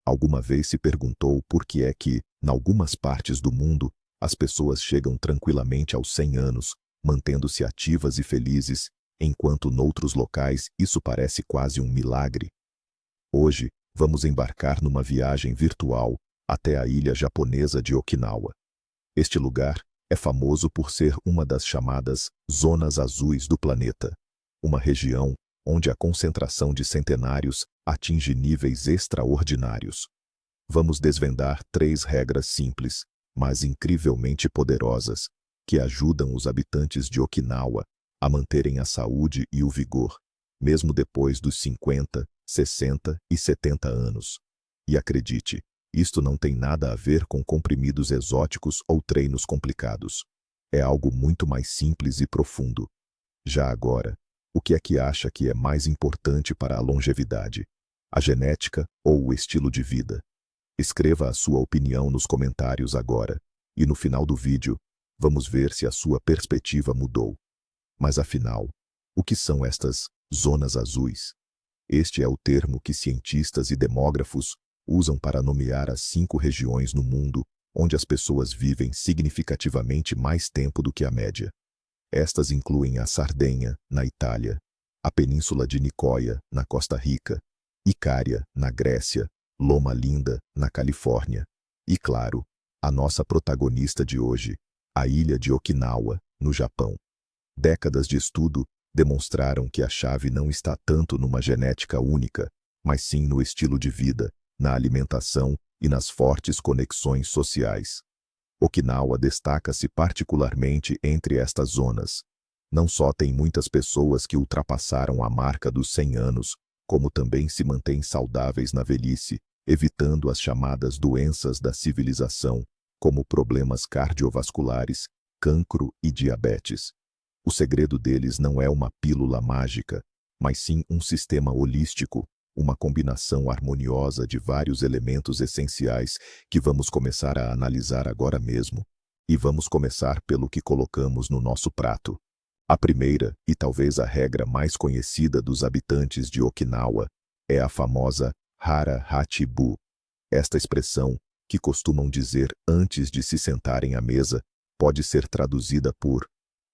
Alguma vez se perguntou por que é que, em algumas partes do mundo, as pessoas chegam tranquilamente aos 100 anos, mantendo-se ativas e felizes, enquanto noutros locais isso parece quase um milagre? Hoje, vamos embarcar numa viagem virtual até a ilha japonesa de Okinawa. Este lugar é famoso por ser uma das chamadas zonas azuis do planeta, uma região onde a concentração de centenários atinge níveis extraordinários. Vamos desvendar 3 regras simples, mas incrivelmente poderosas, que ajudam os habitantes de Okinawa a manterem a saúde e o vigor, mesmo depois dos 50, 60 e 70 anos. E acredite, isto não tem nada a ver com comprimidos exóticos ou treinos complicados. É algo muito mais simples e profundo. Já agora, o que é que acha que é mais importante para a longevidade? A genética ou o estilo de vida? Escreva a sua opinião nos comentários agora, e no final do vídeo, vamos ver se a sua perspectiva mudou. Mas afinal, o que são estas zonas azuis? Este é o termo que cientistas e demógrafos usam para nomear as 5 regiões no mundo onde as pessoas vivem significativamente mais tempo do que a média. Estas incluem a Sardenha, na Itália, a Península de Nicoya, na Costa Rica, Icária, na Grécia, Loma Linda, na Califórnia, e claro, a nossa protagonista de hoje, a ilha de Okinawa, no Japão. Décadas de estudo demonstraram que a chave não está tanto numa genética única, mas sim no estilo de vida, na alimentação e nas fortes conexões sociais. Okinawa destaca-se particularmente entre estas zonas. Não só tem muitas pessoas que ultrapassaram a marca dos 100 anos, como também se mantêm saudáveis na velhice, evitando as chamadas doenças da civilização, como problemas cardiovasculares, cancro e diabetes. O segredo deles não é uma pílula mágica, mas sim um sistema holístico, uma combinação harmoniosa de vários elementos essenciais que vamos começar a analisar agora mesmo. E vamos começar pelo que colocamos no nosso prato. A primeira, e talvez a regra mais conhecida dos habitantes de Okinawa, é a famosa Hara Hachi Bu. Esta expressão, que costumam dizer antes de se sentarem à mesa, pode ser traduzida por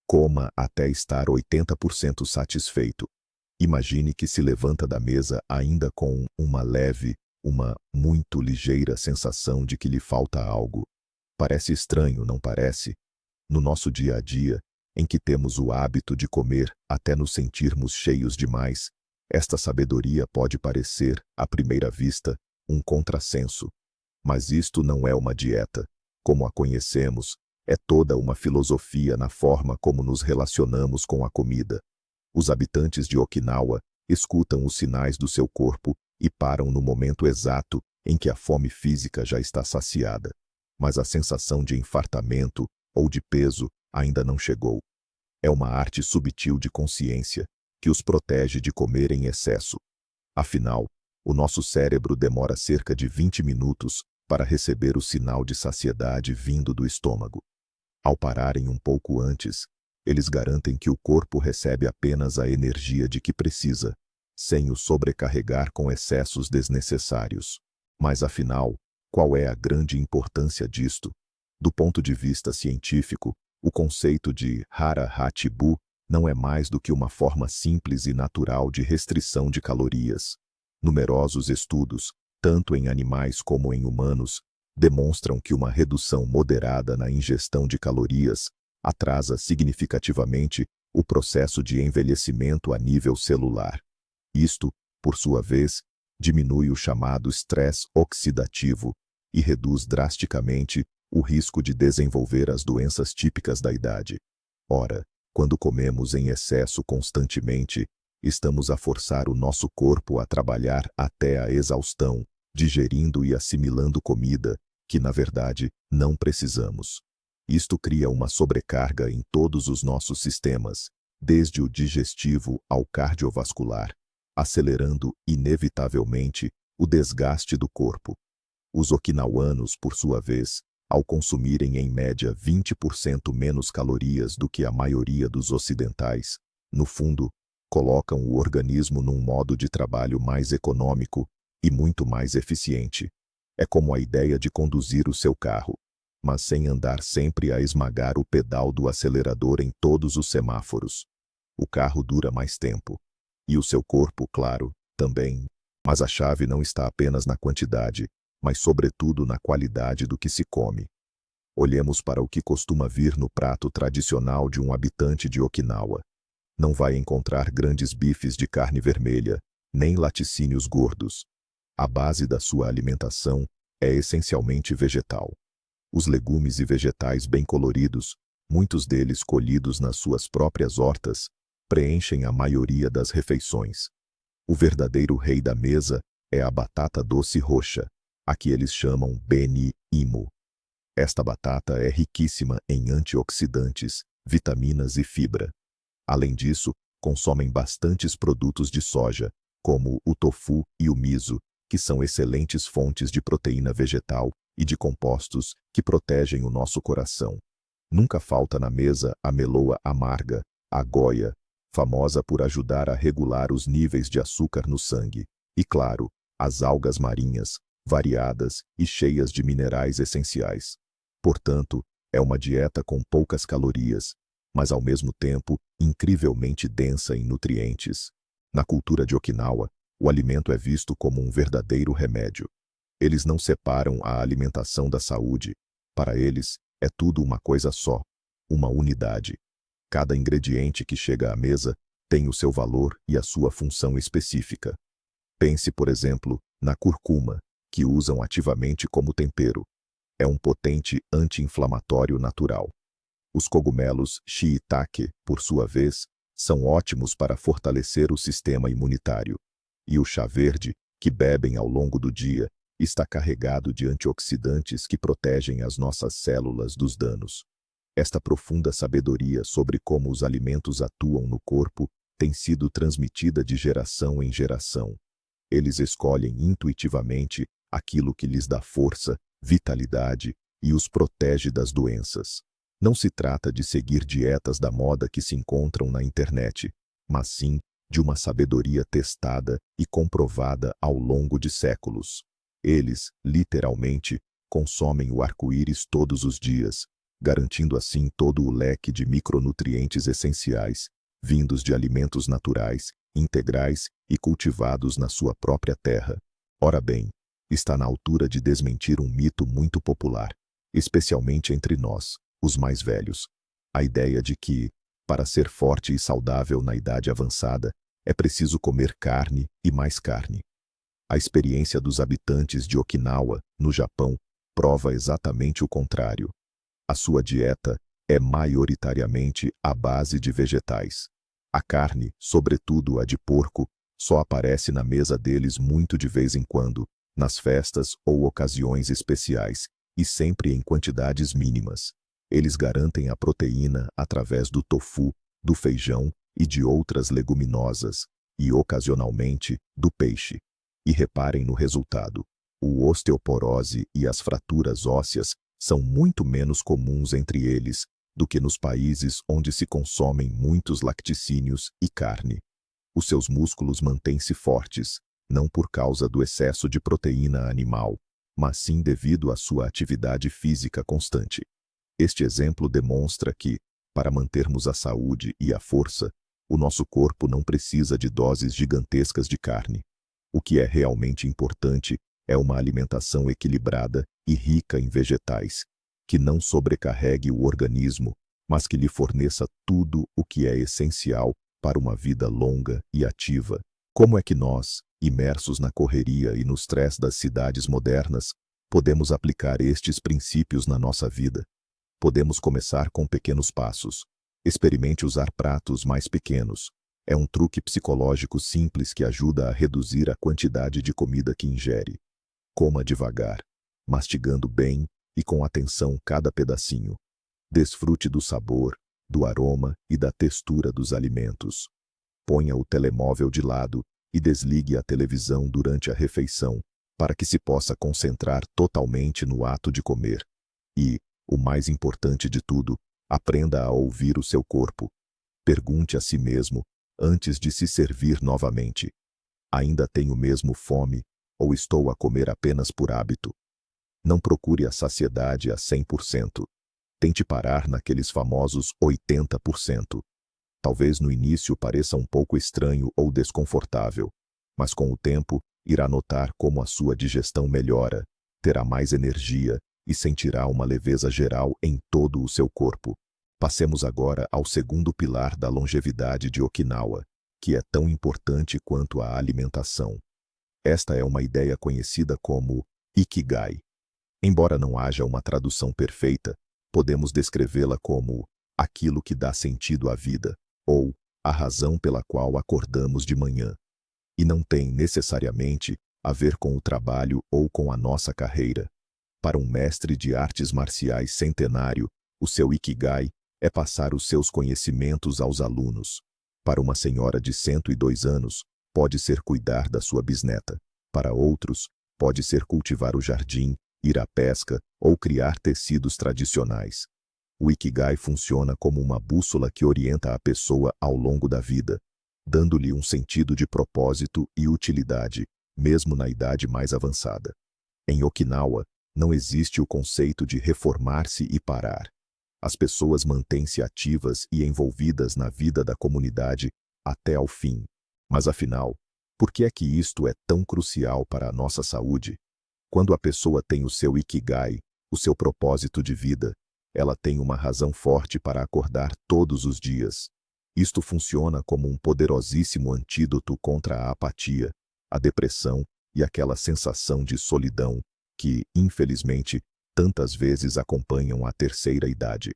coma até estar 80% satisfeito. Imagine que se levanta da mesa ainda com uma muito ligeira sensação de que lhe falta algo. Parece estranho, não parece? No nosso dia a dia, em que temos o hábito de comer até nos sentirmos cheios demais, esta sabedoria pode parecer, à primeira vista, um contrassenso. Mas isto não é uma dieta. Como a conhecemos, é toda uma filosofia na forma como nos relacionamos com a comida. Os habitantes de Okinawa escutam os sinais do seu corpo e param no momento exato em que a fome física já está saciada. Mas a sensação de infartamento ou de peso ainda não chegou. É uma arte subtil de consciência que os protege de comer em excesso. Afinal, o nosso cérebro demora cerca de 20 minutos para receber o sinal de saciedade vindo do estômago. Ao pararem um pouco antes, eles garantem que o corpo recebe apenas a energia de que precisa, sem o sobrecarregar com excessos desnecessários. Mas afinal, qual é a grande importância disto? Do ponto de vista científico, o conceito de Hara Hachi Bu não é mais do que uma forma simples e natural de restrição de calorias. Numerosos estudos, tanto em animais como em humanos, demonstram que uma redução moderada na ingestão de calorias atrasa significativamente o processo de envelhecimento a nível celular. Isto, por sua vez, diminui o chamado estresse oxidativo e reduz drasticamente o risco de desenvolver as doenças típicas da idade. Ora, quando comemos em excesso constantemente, estamos a forçar o nosso corpo a trabalhar até a exaustão, digerindo e assimilando comida que, na verdade, não precisamos. Isto cria uma sobrecarga em todos os nossos sistemas, desde o digestivo ao cardiovascular, acelerando, inevitavelmente, o desgaste do corpo. Os okinawanos, por sua vez, ao consumirem em média 20% menos calorias do que a maioria dos ocidentais, no fundo, colocam o organismo num modo de trabalho mais econômico e muito mais eficiente. É como a ideia de conduzir o seu carro, mas sem andar sempre a esmagar o pedal do acelerador em todos os semáforos. O carro dura mais tempo. E o seu corpo, claro, também. Mas a chave não está apenas na quantidade, mas sobretudo na qualidade do que se come. Olhemos para o que costuma vir no prato tradicional de um habitante de Okinawa. Não vai encontrar grandes bifes de carne vermelha, nem laticínios gordos. A base da sua alimentação é essencialmente vegetal. Os legumes e vegetais bem coloridos, muitos deles colhidos nas suas próprias hortas, preenchem a maioria das refeições. O verdadeiro rei da mesa é a batata doce roxa, a que eles chamam beni imo. Esta batata é riquíssima em antioxidantes, vitaminas e fibra. Além disso, consomem bastantes produtos de soja, como o tofu e o miso, que são excelentes fontes de proteína vegetal e de compostos que protegem o nosso coração. Nunca falta na mesa a meloa amarga, a goia, famosa por ajudar a regular os níveis de açúcar no sangue, e claro, as algas marinhas, variadas e cheias de minerais essenciais. Portanto, é uma dieta com poucas calorias, mas ao mesmo tempo incrivelmente densa em nutrientes. Na cultura de Okinawa, o alimento é visto como um verdadeiro remédio. Eles não separam a alimentação da saúde. Para eles, é tudo uma coisa só, uma unidade. Cada ingrediente que chega à mesa tem o seu valor e a sua função específica. Pense, por exemplo, na cúrcuma, que usam ativamente como tempero. É um potente anti-inflamatório natural. Os cogumelos shiitake, por sua vez, são ótimos para fortalecer o sistema imunitário. E o chá verde, que bebem ao longo do dia, está carregado de antioxidantes que protegem as nossas células dos danos. Esta profunda sabedoria sobre como os alimentos atuam no corpo tem sido transmitida de geração em geração. Eles escolhem intuitivamente aquilo que lhes dá força, vitalidade e os protege das doenças. Não se trata de seguir dietas da moda que se encontram na internet, mas sim de uma sabedoria testada e comprovada ao longo de séculos. Eles, literalmente, consomem o arco-íris todos os dias, garantindo assim todo o leque de micronutrientes essenciais, vindos de alimentos naturais, integrais e cultivados na sua própria terra. Ora bem, está na altura de desmentir um mito muito popular, especialmente entre nós, os mais velhos. A ideia de que, para ser forte e saudável na idade avançada, é preciso comer carne e mais carne. A experiência dos habitantes de Okinawa, no Japão, prova exatamente o contrário. A sua dieta é maioritariamente à base de vegetais. A carne, sobretudo a de porco, só aparece na mesa deles muito de vez em quando, nas festas ou ocasiões especiais, e sempre em quantidades mínimas. Eles garantem a proteína através do tofu, do feijão e de outras leguminosas, e ocasionalmente do peixe. E reparem no resultado. O osteoporose e as fraturas ósseas são muito menos comuns entre eles do que nos países onde se consomem muitos lacticínios e carne. Os seus músculos mantêm-se fortes, não por causa do excesso de proteína animal, mas sim devido à sua atividade física constante. Este exemplo demonstra que, para mantermos a saúde e a força, o nosso corpo não precisa de doses gigantescas de carne. O que é realmente importante é uma alimentação equilibrada e rica em vegetais, que não sobrecarregue o organismo, mas que lhe forneça tudo o que é essencial para uma vida longa e ativa. Como é que nós, imersos na correria e no stress das cidades modernas, podemos aplicar estes princípios na nossa vida? Podemos começar com pequenos passos. Experimente usar pratos mais pequenos. É um truque psicológico simples que ajuda a reduzir a quantidade de comida que ingere. Coma devagar, mastigando bem e com atenção cada pedacinho. Desfrute do sabor, do aroma e da textura dos alimentos. Ponha o telemóvel de lado e desligue a televisão durante a refeição, para que se possa concentrar totalmente no ato de comer. E, o mais importante de tudo, aprenda a ouvir o seu corpo. Pergunte a si mesmo, antes de se servir novamente: ainda tenho mesmo fome, ou estou a comer apenas por hábito? Não procure a saciedade a 100%. Tente parar naqueles famosos 80%. Talvez no início pareça um pouco estranho ou desconfortável, mas com o tempo, irá notar como a sua digestão melhora, terá mais energia e sentirá uma leveza geral em todo o seu corpo. Passemos agora ao segundo pilar da longevidade de Okinawa, que é tão importante quanto a alimentação. Esta é uma ideia conhecida como Ikigai. Embora não haja uma tradução perfeita, podemos descrevê-la como aquilo que dá sentido à vida, ou a razão pela qual acordamos de manhã. E não tem necessariamente a ver com o trabalho ou com a nossa carreira. Para um mestre de artes marciais centenário, o seu Ikigai é passar os seus conhecimentos aos alunos. Para uma senhora de 102 anos, pode ser cuidar da sua bisneta. Para outros, pode ser cultivar o jardim, ir à pesca ou criar tecidos tradicionais. O Ikigai funciona como uma bússola que orienta a pessoa ao longo da vida, dando-lhe um sentido de propósito e utilidade, mesmo na idade mais avançada. Em Okinawa, não existe o conceito de reformar-se e parar. As pessoas mantêm-se ativas e envolvidas na vida da comunidade até ao fim. Mas afinal, por que é que isto é tão crucial para a nossa saúde? Quando a pessoa tem o seu Ikigai, o seu propósito de vida, ela tem uma razão forte para acordar todos os dias. Isto funciona como um poderosíssimo antídoto contra a apatia, a depressão e aquela sensação de solidão que, infelizmente, tantas vezes acompanham a terceira idade.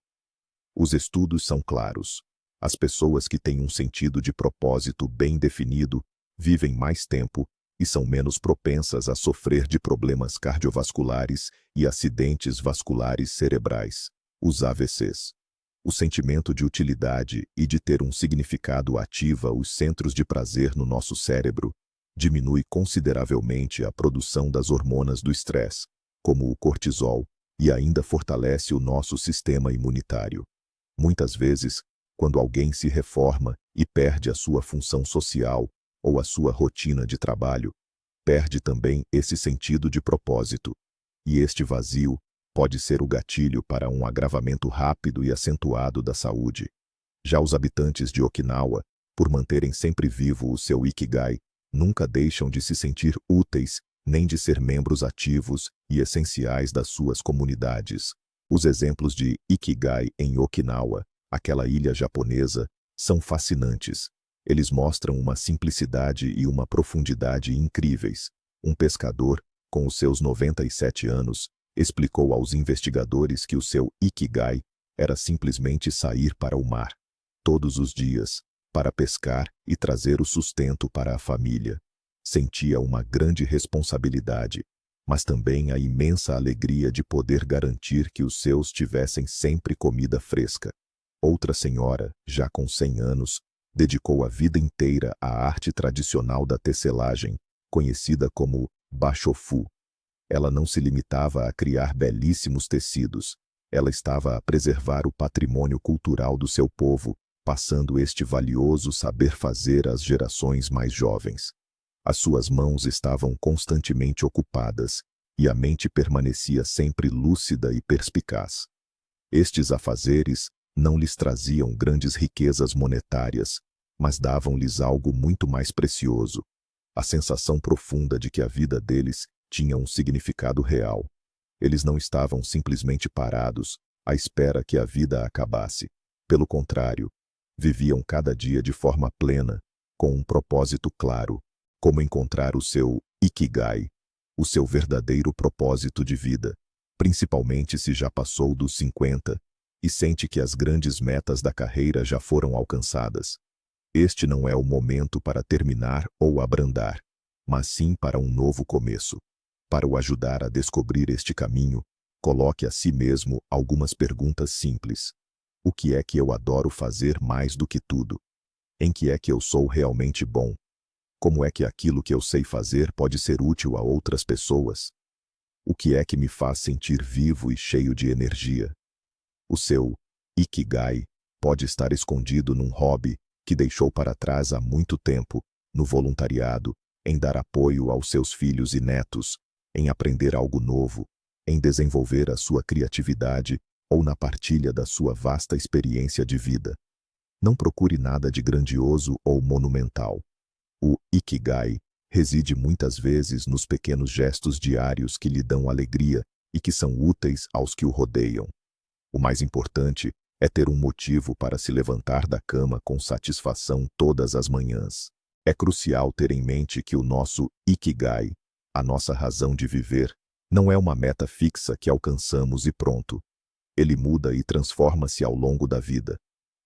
Os estudos são claros. As pessoas que têm um sentido de propósito bem definido vivem mais tempo e são menos propensas a sofrer de problemas cardiovasculares e acidentes vasculares cerebrais, os AVCs. O sentimento de utilidade e de ter um significado ativa os centros de prazer no nosso cérebro, diminui consideravelmente a produção das hormonas do estresse, como o cortisol, e ainda fortalece o nosso sistema imunitário. Muitas vezes, quando alguém se reforma e perde a sua função social ou a sua rotina de trabalho, perde também esse sentido de propósito. E este vazio pode ser o gatilho para um agravamento rápido e acentuado da saúde. Já os habitantes de Okinawa, por manterem sempre vivo o seu Ikigai, nunca deixam de se sentir úteis, nem de ser membros ativos e essenciais das suas comunidades. Os exemplos de Ikigai em Okinawa, aquela ilha japonesa, são fascinantes. Eles mostram uma simplicidade e uma profundidade incríveis. Um pescador, com os seus 97 anos, explicou aos investigadores que o seu Ikigai era simplesmente sair para o mar, todos os dias, para pescar e trazer o sustento para a família. Sentia uma grande responsabilidade, mas também a imensa alegria de poder garantir que os seus tivessem sempre comida fresca. Outra senhora, já com 100 anos, dedicou a vida inteira à arte tradicional da tecelagem, conhecida como bachofu. Ela não se limitava a criar belíssimos tecidos, ela estava a preservar o patrimônio cultural do seu povo, passando este valioso saber fazer às gerações mais jovens. As suas mãos estavam constantemente ocupadas, e a mente permanecia sempre lúcida e perspicaz. Estes afazeres não lhes traziam grandes riquezas monetárias, mas davam-lhes algo muito mais precioso, a sensação profunda de que a vida deles tinha um significado real. Eles não estavam simplesmente parados, à espera que a vida acabasse. Pelo contrário, viviam cada dia de forma plena, com um propósito claro, como encontrar o seu Ikigai, o seu verdadeiro propósito de vida, principalmente se já passou dos 50 e sente que as grandes metas da carreira já foram alcançadas. Este não é o momento para terminar ou abrandar, mas sim para um novo começo. Para o ajudar a descobrir este caminho, coloque a si mesmo algumas perguntas simples. O que é que eu adoro fazer mais do que tudo? Em que é que eu sou realmente bom? Como é que aquilo que eu sei fazer pode ser útil a outras pessoas? O que é que me faz sentir vivo e cheio de energia? O seu Ikigai pode estar escondido num hobby que deixou para trás há muito tempo, no voluntariado, em dar apoio aos seus filhos e netos, em aprender algo novo, em desenvolver a sua criatividade ou na partilha da sua vasta experiência de vida. Não procure nada de grandioso ou monumental. O Ikigai reside muitas vezes nos pequenos gestos diários que lhe dão alegria e que são úteis aos que o rodeiam. O mais importante é ter um motivo para se levantar da cama com satisfação todas as manhãs. É crucial ter em mente que o nosso Ikigai, a nossa razão de viver, não é uma meta fixa que alcançamos e pronto. Ele muda e transforma-se ao longo da vida.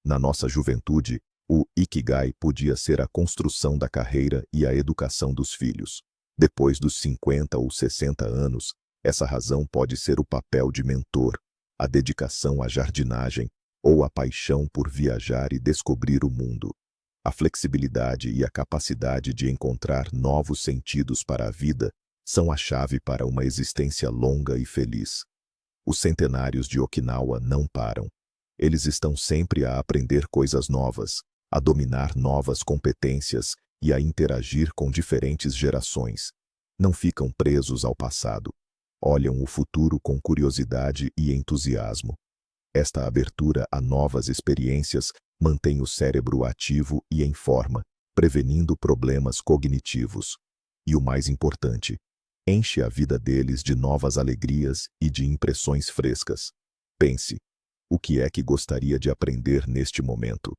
Na nossa juventude, o Ikigai podia ser a construção da carreira e a educação dos filhos. Depois dos 50 ou 60 anos, essa razão pode ser o papel de mentor, a dedicação à jardinagem ou a paixão por viajar e descobrir o mundo. A flexibilidade e a capacidade de encontrar novos sentidos para a vida são a chave para uma existência longa e feliz. Os centenários de Okinawa não param. Eles estão sempre a aprender coisas novas, a dominar novas competências e a interagir com diferentes gerações. Não ficam presos ao passado. Olham o futuro com curiosidade e entusiasmo. Esta abertura a novas experiências mantém o cérebro ativo e em forma, prevenindo problemas cognitivos. E o mais importante, enche a vida deles de novas alegrias e de impressões frescas. Pense, o que é que gostaria de aprender neste momento?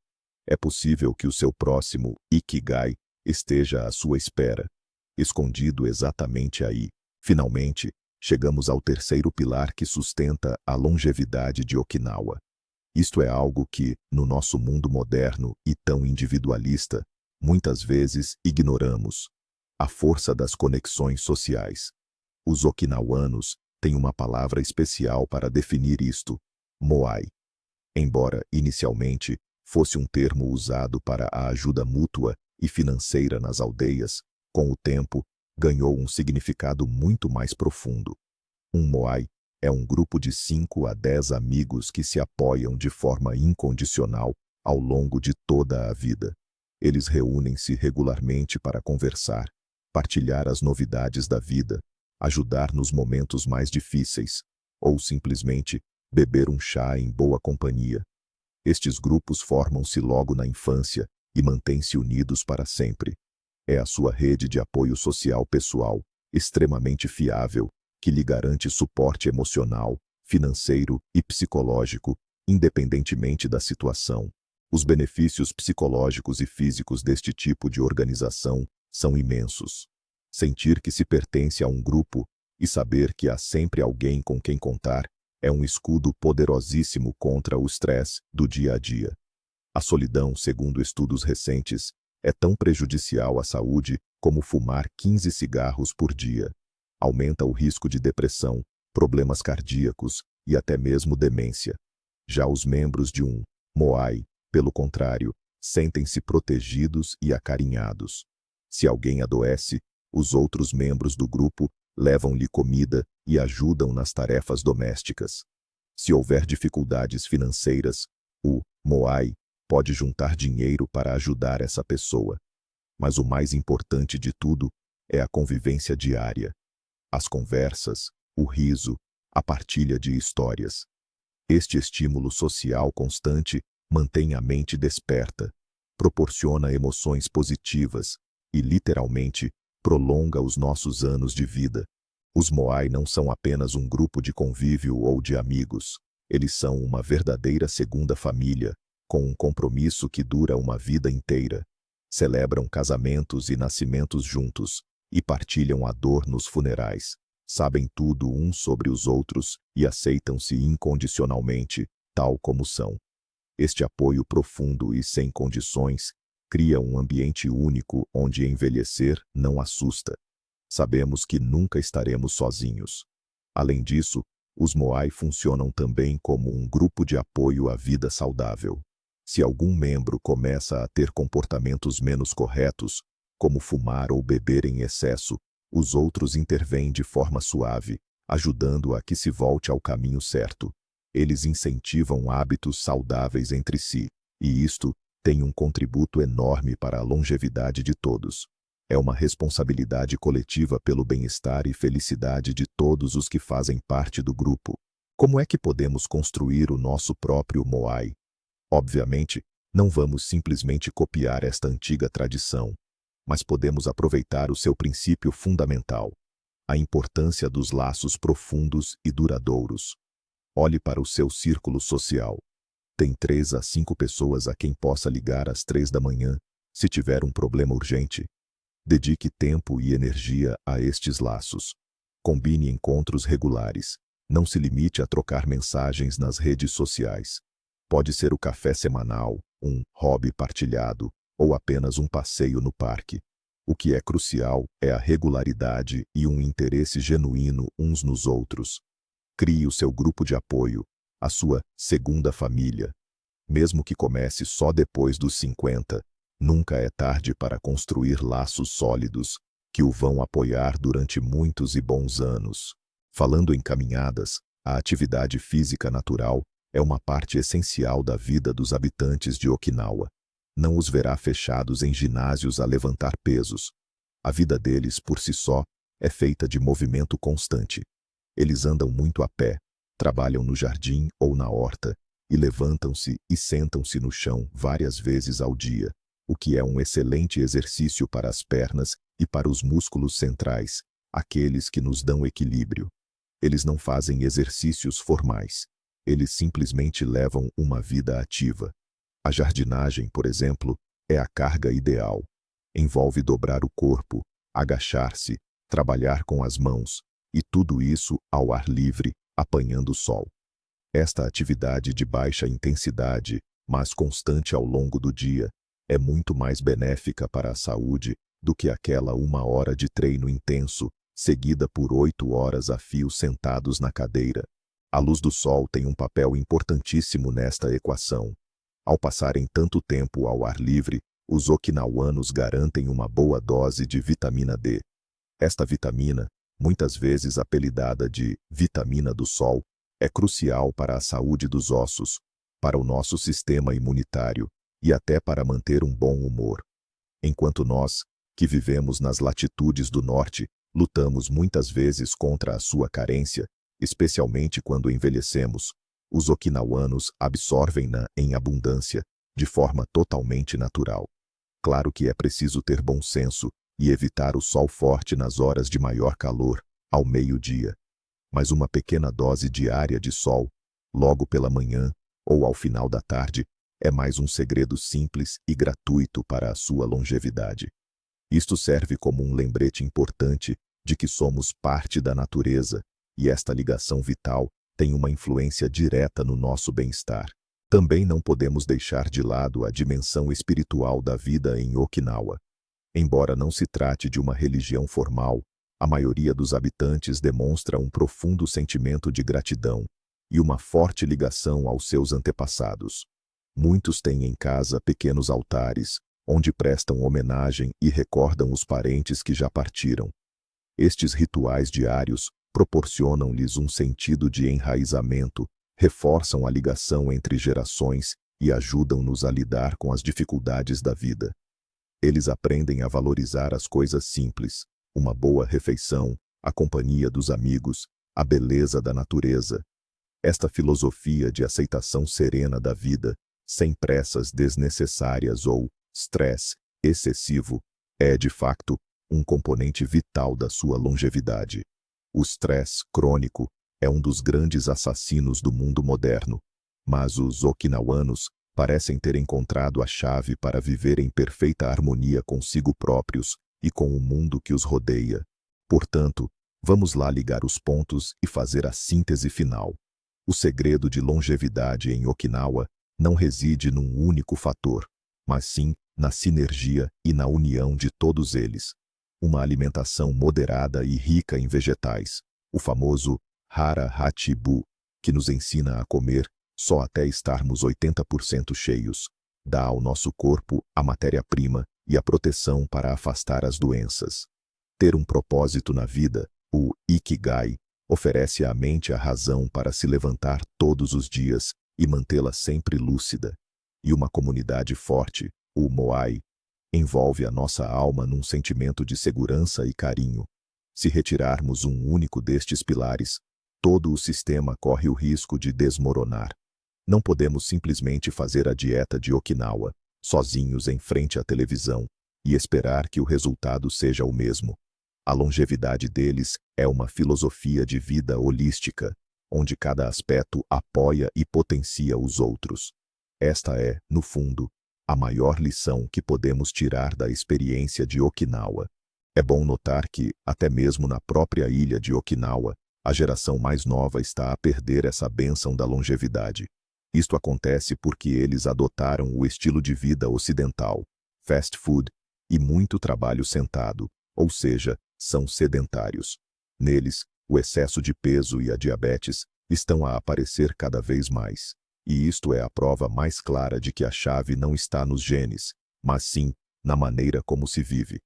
É possível que o seu próximo Ikigai esteja à sua espera, escondido exatamente aí. Finalmente, chegamos ao terceiro pilar que sustenta a longevidade de Okinawa. Isto é algo que, no nosso mundo moderno e tão individualista, muitas vezes ignoramos: a força das conexões sociais. Os okinawanos têm uma palavra especial para definir isto: moai. Embora, inicialmente, fosse um termo usado para a ajuda mútua e financeira nas aldeias, com o tempo, ganhou um significado muito mais profundo. Um moai é um grupo de 5 a 10 amigos que se apoiam de forma incondicional ao longo de toda a vida. Eles reúnem-se regularmente para conversar, partilhar as novidades da vida, ajudar nos momentos mais difíceis, ou simplesmente beber um chá em boa companhia. Estes grupos formam-se logo na infância e mantêm-se unidos para sempre. É a sua rede de apoio social pessoal, extremamente fiável, que lhe garante suporte emocional, financeiro e psicológico, independentemente da situação. Os benefícios psicológicos e físicos deste tipo de organização são imensos. Sentir que se pertence a um grupo e saber que há sempre alguém com quem contar é um escudo poderosíssimo contra o estresse do dia a dia. A solidão, segundo estudos recentes, é tão prejudicial à saúde como fumar 15 cigarros por dia. Aumenta o risco de depressão, problemas cardíacos e até mesmo demência. Já os membros de um moai, pelo contrário, sentem-se protegidos e acarinhados. Se alguém adoece, os outros membros do grupo levam-lhe comida e ajudam nas tarefas domésticas. Se houver dificuldades financeiras, o moai pode juntar dinheiro para ajudar essa pessoa. Mas o mais importante de tudo é a convivência diária. As conversas, o riso, a partilha de histórias. Este estímulo social constante mantém a mente desperta, proporciona emoções positivas e, literalmente, prolonga os nossos anos de vida. Os moai não são apenas um grupo de convívio ou de amigos. Eles são uma verdadeira segunda família, com um compromisso que dura uma vida inteira. Celebram casamentos e nascimentos juntos, e partilham a dor nos funerais. Sabem tudo uns sobre os outros e aceitam-se incondicionalmente, tal como são. Este apoio profundo e sem condições cria um ambiente único onde envelhecer não assusta. Sabemos que nunca estaremos sozinhos. Além disso, os moai funcionam também como um grupo de apoio à vida saudável. Se algum membro começa a ter comportamentos menos corretos, como fumar ou beber em excesso, os outros intervêm de forma suave, ajudando a que se volte ao caminho certo. Eles incentivam hábitos saudáveis entre si, e isto tem um contributo enorme para a longevidade de todos. É uma responsabilidade coletiva pelo bem-estar e felicidade de todos os que fazem parte do grupo. Como é que podemos construir o nosso próprio Moai? Obviamente, não vamos simplesmente copiar esta antiga tradição, mas podemos aproveitar o seu princípio fundamental, a importância dos laços profundos e duradouros. Olhe para o seu círculo social. Tem 3 a 5 pessoas a quem possa ligar às 3 da manhã, se tiver um problema urgente. Dedique tempo e energia a estes laços. Combine encontros regulares. Não se limite a trocar mensagens nas redes sociais. Pode ser o café semanal, um hobby partilhado, ou apenas um passeio no parque. O que é crucial é a regularidade e um interesse genuíno uns nos outros. Crie o seu grupo de apoio, a sua segunda família. Mesmo que comece só depois dos 50, nunca é tarde para construir laços sólidos que o vão apoiar durante muitos e bons anos. Falando em caminhadas, a atividade física natural é uma parte essencial da vida dos habitantes de Okinawa. Não os verá fechados em ginásios a levantar pesos. A vida deles, por si só, é feita de movimento constante. Eles andam muito a pé, trabalham no jardim ou na horta, e levantam-se e sentam-se no chão várias vezes ao dia, o que é um excelente exercício para as pernas e para os músculos centrais, aqueles que nos dão equilíbrio. Eles não fazem exercícios formais. Eles simplesmente levam uma vida ativa. A jardinagem, por exemplo, é a carga ideal. Envolve dobrar o corpo, agachar-se, trabalhar com as mãos, e tudo isso ao ar livre, apanhando o sol. Esta atividade de baixa intensidade, mas constante ao longo do dia, é muito mais benéfica para a saúde do que aquela 1 hora de treino intenso, seguida por 8 horas a fio sentados na cadeira. A luz do sol tem um papel importantíssimo nesta equação. Ao passarem tanto tempo ao ar livre, os okinawanos garantem uma boa dose de vitamina D. Esta vitamina, muitas vezes apelidada de vitamina do sol, é crucial para a saúde dos ossos, para o nosso sistema imunitário e até para manter um bom humor. Enquanto nós, que vivemos nas latitudes do norte, lutamos muitas vezes contra a sua carência, especialmente quando envelhecemos, os okinawanos absorvem-na em abundância, de forma totalmente natural. Claro que é preciso ter bom senso e evitar o sol forte nas horas de maior calor, ao meio-dia. Mas uma pequena dose diária de sol, logo pela manhã ou ao final da tarde, é mais um segredo simples e gratuito para a sua longevidade. Isto serve como um lembrete importante de que somos parte da natureza, e esta ligação vital tem uma influência direta no nosso bem-estar. Também não podemos deixar de lado a dimensão espiritual da vida em Okinawa. Embora não se trate de uma religião formal, a maioria dos habitantes demonstra um profundo sentimento de gratidão e uma forte ligação aos seus antepassados. Muitos têm em casa pequenos altares, onde prestam homenagem e recordam os parentes que já partiram. Estes rituais diários proporcionam-lhes um sentido de enraizamento, reforçam a ligação entre gerações e ajudam-nos a lidar com as dificuldades da vida. Eles aprendem a valorizar as coisas simples, uma boa refeição, a companhia dos amigos, a beleza da natureza. Esta filosofia de aceitação serena da vida, sem pressas desnecessárias ou estresse excessivo, é, de facto, um componente vital da sua longevidade. O estresse crônico é um dos grandes assassinos do mundo moderno, mas os okinawanos parecem ter encontrado a chave para viver em perfeita harmonia consigo próprios e com o mundo que os rodeia. Portanto, vamos lá ligar os pontos e fazer a síntese final. O segredo de longevidade em Okinawa não reside num único fator, mas sim na sinergia e na união de todos eles. Uma alimentação moderada e rica em vegetais, o famoso Hara Hachibu, que nos ensina a comer só até estarmos 80% cheios, dá ao nosso corpo a matéria-prima e a proteção para afastar as doenças. Ter um propósito na vida, o Ikigai, oferece à mente a razão para se levantar todos os dias e mantê-la sempre lúcida. E uma comunidade forte, o Moai, envolve a nossa alma num sentimento de segurança e carinho. Se retirarmos um único destes pilares, todo o sistema corre o risco de desmoronar. Não podemos simplesmente fazer a dieta de Okinawa, sozinhos em frente à televisão, e esperar que o resultado seja o mesmo. A longevidade deles é uma filosofia de vida holística, onde cada aspecto apoia e potencia os outros. Esta é, no fundo, a maior lição que podemos tirar da experiência de Okinawa. É bom notar que, até mesmo na própria ilha de Okinawa, a geração mais nova está a perder essa bênção da longevidade. Isto acontece porque eles adotaram o estilo de vida ocidental, fast food, e muito trabalho sentado, ou seja, são sedentários. Neles, o excesso de peso e a diabetes estão a aparecer cada vez mais. E isto é a prova mais clara de que a chave não está nos genes, mas sim na maneira como se vive.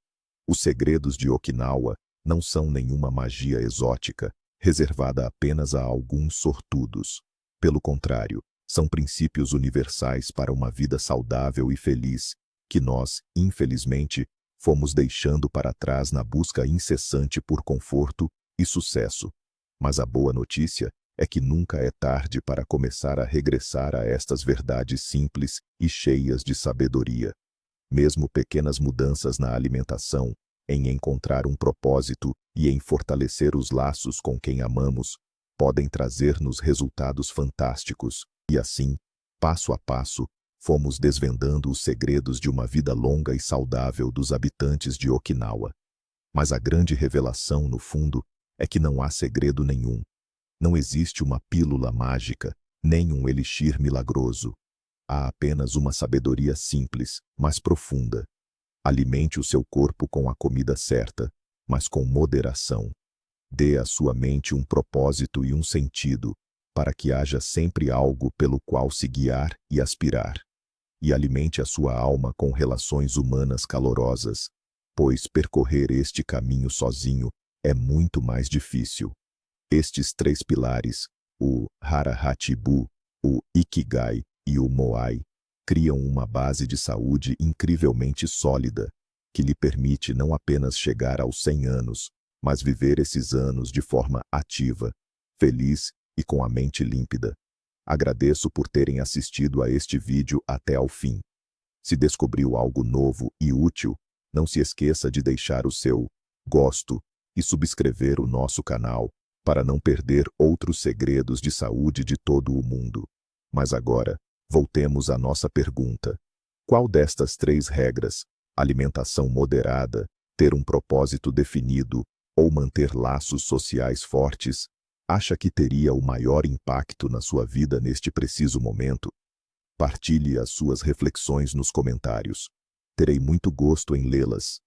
Os segredos de Okinawa não são nenhuma magia exótica, reservada apenas a alguns sortudos. Pelo contrário, são princípios universais para uma vida saudável e feliz, que nós, infelizmente, fomos deixando para trás na busca incessante por conforto e sucesso. Mas a boa notícia é que nunca é tarde para começar a regressar a estas verdades simples e cheias de sabedoria. Mesmo pequenas mudanças na alimentação, em encontrar um propósito e em fortalecer os laços com quem amamos, podem trazer-nos resultados fantásticos, e assim, passo a passo, fomos desvendando os segredos de uma vida longa e saudável dos habitantes de Okinawa. Mas a grande revelação, no fundo, é que não há segredo nenhum. Não existe uma pílula mágica, nem um elixir milagroso. Há apenas uma sabedoria simples, mas profunda. Alimente o seu corpo com a comida certa, mas com moderação. Dê à sua mente um propósito e um sentido, para que haja sempre algo pelo qual se guiar e aspirar. E alimente a sua alma com relações humanas calorosas, pois percorrer este caminho sozinho é muito mais difícil. Estes três pilares, o Hara-Hachibuu, o Ikigai e o Moai, criam uma base de saúde incrivelmente sólida, que lhe permite não apenas chegar aos 100 anos, mas viver esses anos de forma ativa, feliz e com a mente límpida. Agradeço por terem assistido a este vídeo até ao fim. Se descobriu algo novo e útil, não se esqueça de deixar o seu gosto e subscrever o nosso canal, para não perder outros segredos de saúde de todo o mundo. Mas agora, voltemos à nossa pergunta. Qual destas três regras, alimentação moderada, ter um propósito definido ou manter laços sociais fortes, acha que teria o maior impacto na sua vida neste preciso momento? Partilhe as suas reflexões nos comentários. Terei muito gosto em lê-las.